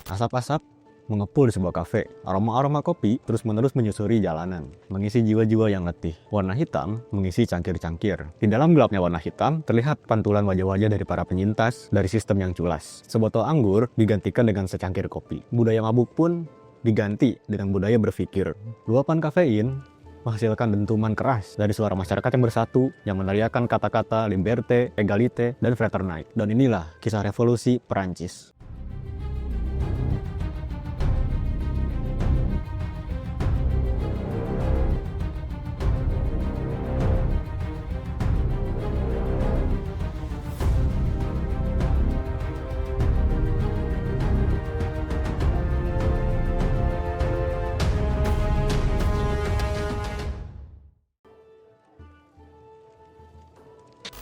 Asap-asap mengepul di sebuah kafe. Aroma-aroma kopi terus-menerus menyusuri jalanan, mengisi jiwa-jiwa yang letih. Warna hitam mengisi cangkir-cangkir. Di dalam gelapnya warna hitam, terlihat pantulan wajah-wajah dari para penyintas dari sistem yang culas. Sebotol anggur digantikan dengan secangkir kopi. Budaya mabuk pun diganti dengan budaya berpikir. Luapan kafein menghasilkan dentuman keras dari suara masyarakat yang bersatu, yang meneriakan kata-kata liberté, égalité, dan fraternité. Dan inilah kisah revolusi Perancis.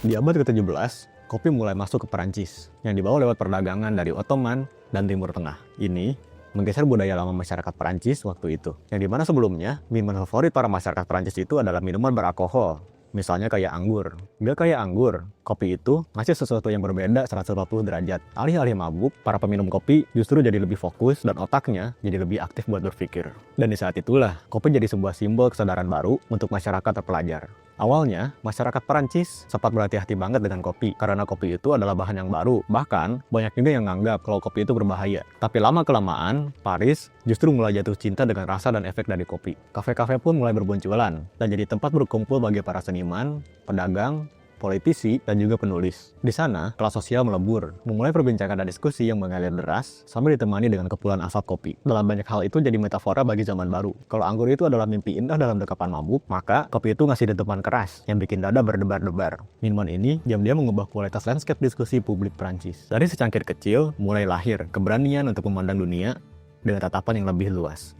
Di abad ke-17, kopi mulai masuk ke Perancis, yang dibawa lewat perdagangan dari Ottoman dan Timur Tengah. Ini menggeser budaya lama masyarakat Perancis waktu itu, yang dimana sebelumnya minuman favorit para masyarakat Perancis itu adalah minuman beralkohol, misalnya kayak anggur. Gak kayak anggur, kopi itu ngasih sesuatu yang berbeda 180 derajat. Alih-alih mabuk, para peminum kopi justru jadi lebih fokus dan otaknya jadi lebih aktif buat berpikir. Dan di saat itulah, kopi jadi sebuah simbol kesadaran baru untuk masyarakat terpelajar. Awalnya, masyarakat Perancis sempat berhati-hati banget dengan kopi, karena kopi itu adalah bahan yang baru. Bahkan, banyak juga yang menganggap kalau kopi itu berbahaya. Tapi lama-kelamaan, Paris justru mulai jatuh cinta dengan rasa dan efek dari kopi. Kafe-kafe pun mulai bermunculan, dan jadi tempat berkumpul bagi para seniman, pedagang, politisi, dan juga penulis. Di sana, kelas sosial melebur, memulai perbincangan dan diskusi yang mengalir deras sambil ditemani dengan kepulan asap kopi. Dalam banyak hal itu jadi metafora bagi zaman baru. Kalau anggur itu adalah mimpi indah dalam dekapan mabuk, maka kopi itu ngasih dentuman keras yang bikin dada berdebar-debar. Minuman ini diam-diam mengubah kualitas landscape diskusi publik Prancis. Dari secangkir kecil, mulai lahir keberanian untuk memandang dunia dengan tatapan yang lebih luas.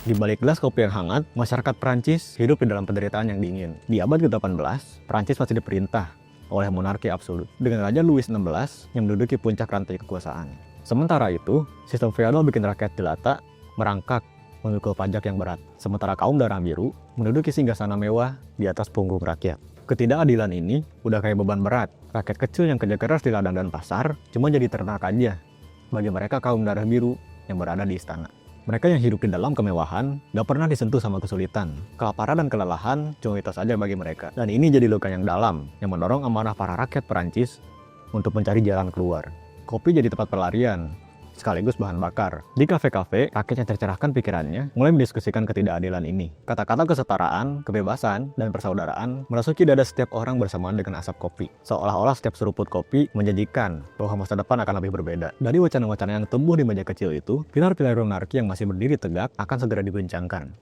Di balik gelas kopi yang hangat, masyarakat Prancis hidup di dalam penderitaan yang dingin. Di abad ke-18, Prancis masih diperintah oleh monarki absolut, dengan Raja Louis XVI yang menduduki puncak rantai kekuasaan. Sementara itu, sistem feodal bikin rakyat jelata merangkak memikul pajak yang berat, sementara kaum darah biru menduduki singgasana mewah di atas punggung rakyat. Ketidakadilan ini udah kayak beban berat. Rakyat kecil yang kerja keras di ladang dan pasar cuma jadi ternak aja bagi mereka kaum darah biru yang berada di istana. Mereka yang hidup di dalam kemewahan gak pernah disentuh sama kesulitan. Kelaparan dan kelelahan cuma itu saja bagi mereka. Dan ini jadi luka yang dalam yang mendorong amarah para rakyat Perancis untuk mencari jalan keluar. Kopi jadi tempat pelarian, sekaligus bahan bakar. Di kafe-kafe, rakyat yang tercerahkan pikirannya mulai mendiskusikan ketidakadilan ini. Kata-kata kesetaraan, kebebasan, dan persaudaraan merasuki dada setiap orang bersamaan dengan asap kopi. Seolah-olah setiap seruput kopi menjanjikan bahwa masa depan akan lebih berbeda. Dari wacana-wacana yang tumbuh di meja kecil itu, pilar-pilar monarki yang masih berdiri tegak akan segera digoncangkan.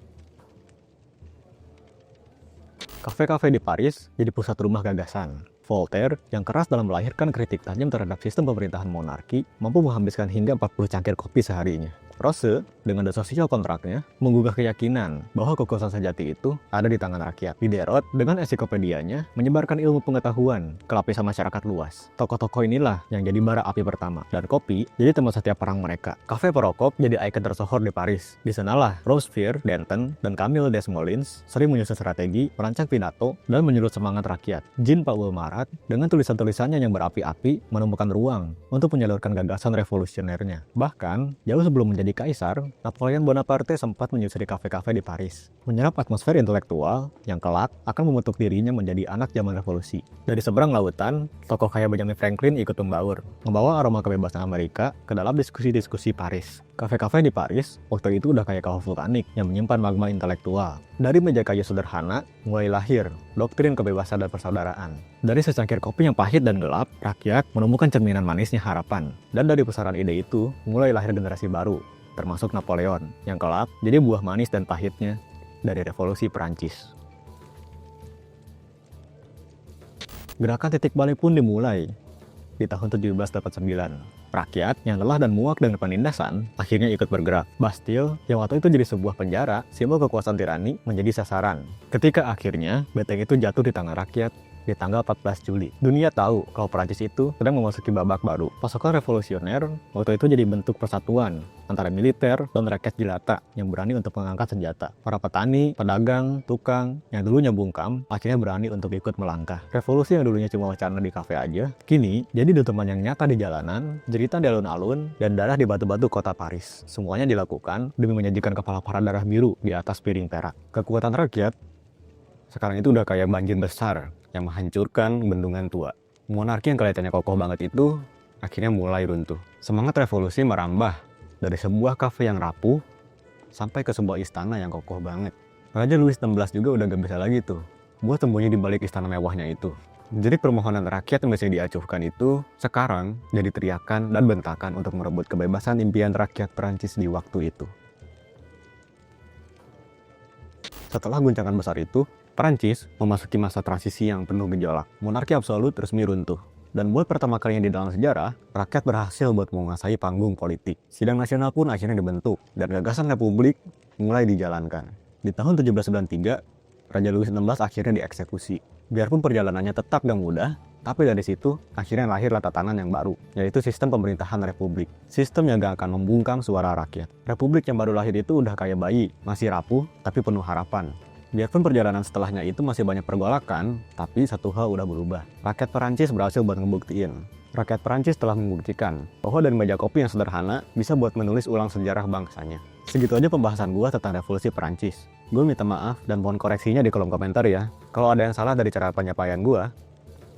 Kafe-kafe di Paris jadi pusat rumah gagasan. Voltaire, yang keras dalam melahirkan kritik tajam terhadap sistem pemerintahan monarki, mampu menghabiskan hingga 40 cangkir kopi seharinya. Rose, dengan the social kontraknya, menggugah keyakinan bahwa kekuasaan sejati itu ada di tangan rakyat. Diderot, dengan ensiklopedianya, menyebarkan ilmu pengetahuan ke lapisan masyarakat luas. Tokoh-tokoh inilah yang jadi bara api pertama, dan kopi jadi teman setiap perang mereka. Kafe perokok jadi ikon tersohor di Paris. Di sanalah Robespierre, Danton, dan Camille Desmoulins sering menyusun strategi, merancang pidato, dan menyulut semangat rakyat. Jean-Paul Marat, dengan tulisan-tulisannya yang berapi-api, menemukan ruang untuk menyalurkan gagasan revolusionernya. Bahkan, jauh sebelum menjadi kaisar, Napoleon Bonaparte sempat menyusuri kafe-kafe di Paris, menyerap atmosfer intelektual yang kelak akan membentuk dirinya menjadi anak zaman revolusi. Dari seberang lautan, tokoh kayak Benjamin Franklin ikut membaur, membawa aroma kebebasan Amerika ke dalam diskusi-diskusi Paris. Kafe-kafe di Paris waktu itu udah kayak kawah vulkanik yang menyimpan magma intelektual. Dari meja kayu sederhana, mulai lahir doktrin kebebasan dan persaudaraan. Dari secangkir kopi yang pahit dan gelap, rakyat menemukan cerminan manisnya harapan. Dan dari pusaran ide itu, mulai lahir generasi baru, termasuk Napoleon, yang kelak jadi buah manis dan pahitnya dari revolusi Perancis. Gerakan titik balik pun dimulai di tahun 1789. Rakyat yang lelah dan muak dengan penindasan akhirnya ikut bergerak. Bastille, yang waktu itu jadi sebuah penjara, simbol kekuasaan tirani, menjadi sasaran. Ketika akhirnya benteng itu jatuh di tangan rakyat, di tanggal 14 Juli. Dunia tahu kalau Prancis itu sedang memasuki babak baru. Pasukan revolusioner waktu itu jadi bentuk persatuan antara militer dan rakyat jelata yang berani untuk mengangkat senjata. Para petani, pedagang, tukang yang dulunya bungkam akhirnya berani untuk ikut melangkah. Revolusi yang dulunya cuma wacana di kafe aja, kini jadi dentuman yang nyata di jalanan, jeritan di alun-alun, dan darah di batu-batu kota Paris. Semuanya dilakukan demi menyajikan kepala para darah biru di atas piring perak. Kekuatan rakyat sekarang itu udah kayak banjir besar yang menghancurkan bendungan tua. Monarki yang kelihatannya kokoh banget itu akhirnya mulai runtuh. Semangat revolusi merambah dari sebuah kafe yang rapuh sampai ke sebuah istana yang kokoh banget. Raja Louis XVI juga udah gak bisa lagi tuh buat sembunyi di balik istana mewahnya itu. Jadi permohonan rakyat yang biasanya diacuhkan itu sekarang jadi teriakan dan bentakan untuk merebut kebebasan impian rakyat Perancis di waktu itu. Setelah guncangan besar itu, Perancis memasuki masa transisi yang penuh gejolak. Monarki absolut resmi runtuh. Dan buat pertama kalinya di dalam sejarah, rakyat berhasil buat menguasai panggung politik. Sidang nasional pun akhirnya dibentuk, dan gagasan republik mulai dijalankan. Di tahun 1793, Raja Louis XVI akhirnya dieksekusi. Biarpun perjalanannya tetap gak mudah, tapi dari situ akhirnya lahirlah tatanan yang baru, yaitu sistem pemerintahan republik. Sistem yang gak akan membungkam suara rakyat. Republik yang baru lahir itu udah kayak bayi, masih rapuh tapi penuh harapan. Biarpun perjalanan setelahnya itu masih banyak pergolakan, tapi satu hal udah berubah. Rakyat Perancis berhasil buat ngebuktiin. Rakyat Perancis telah membuktikan bahwa dari meja kopi yang sederhana bisa buat menulis ulang sejarah bangsanya. Segitu aja pembahasan gua tentang revolusi Perancis. Gue minta maaf dan mohon koreksinya di kolom komentar ya. Kalau ada yang salah dari cara penyampaian gua,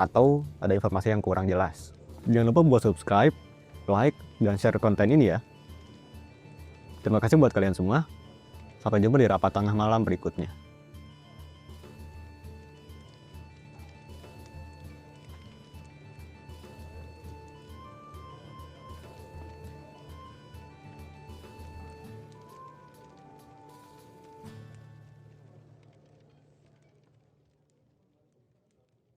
atau ada informasi yang kurang jelas. Jangan lupa buat subscribe, like, dan share konten ini ya. Terima kasih buat kalian semua. Sampai jumpa di rapat tengah malam berikutnya.